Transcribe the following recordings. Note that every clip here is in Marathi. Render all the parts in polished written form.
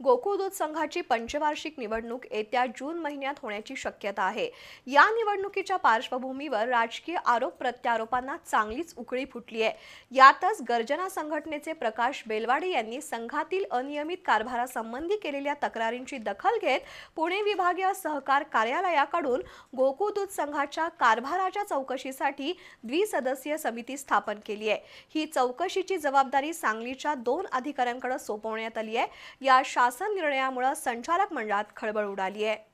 गोकुळ दूध संघाची पंचवार्षिक निवडणूक येत्या जून महिन्यात होण्याची शक्यता आहे। या निवडणुकीच्या पार्श्वभूमीवर राजकीय आरोप प्रत्यारोपांना चांगलीच उकळी फुटली आहे। यातच गर्जना संघटनेचे प्रकाश बेलवाडे यांनी संघातील अनियमित कारभारासंबंधी केलेल्या तक्रारींची दखल घेत पुणे विभागीय सहकार कार्यालयाकडून गोकुळ दूध संघाच्या कारभाराच्या चौकशीसाठी द्विसदस्यीय समिती स्थापन केली आहे। ही चौकशीची जबाबदारी सांगलीच्या 2 अधिकाऱ्यांकडे सोपवण्यात आली आहे। या शासन निर्णयामुळे संचालक मंडळात खळबळ उडाली आहे।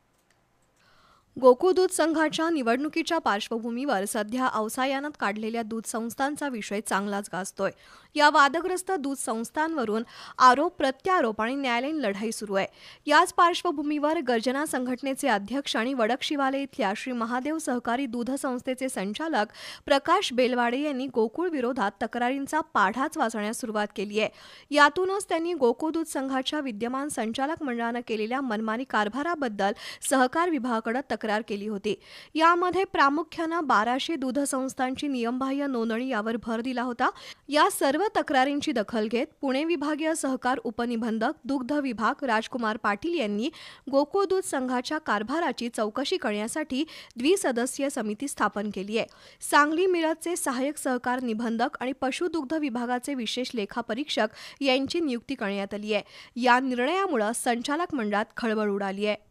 गोकुळ दूध संघाच्या निवडणुकीच्या पार्श्वभूमीवर सध्या अवसायानात काढलेल्या दूध संस्थांचा विषय चांगलाच गाजतोय। या वादग्रस्त दूध संस्थांवरून आरोप प्रत्यारोप आणि न्यायालयीन लढाई सुरू आहे। याच पार्श्वभूमीवर गर्जना संघटनेचे अध्यक्ष आणि वडकशिवाले इथल्या श्री महादेव सहकारी दूध संस्थेचे संचालक प्रकाश बेलवाडे यांनी गोकुळ विरोधात तक्रारींचा पाढाच वाचण्यास सुरुवात केली आहे। यातूनच त्यांनी गोकुळ दूध संघाच्या विद्यमान संचालक मंडळाने केलेल्या मनमानी कारभाराबद्दल सहकार विभागाकडे तक्रार केली होती। यामध्ये प्रामुख्याने 1200 दूध संस्थांची नियमबाह्य नोंदणी यावर भर दिला होता। या सर्व तक्रारींची दखल घेत पुणे विभागीय सहकार उपनिबंधक दुग्ध विभाग राजकुमार पाटील यांनी गोकुळ दूध संघाच्या कारभाराची चौकशी करण्यासाठी द्विसदस्यीय समिती स्थापन केली आहे। सांगली मिरजचे सहाय्यक सहकार निबंधक आणि पशुदुग्ध विभागाचे विशेष लेखापरीक्षक यांची नियुक्ती करण्यात आली आहे। या निर्णयामुळे संचालक मंडळात खळबळ उडाली आहे।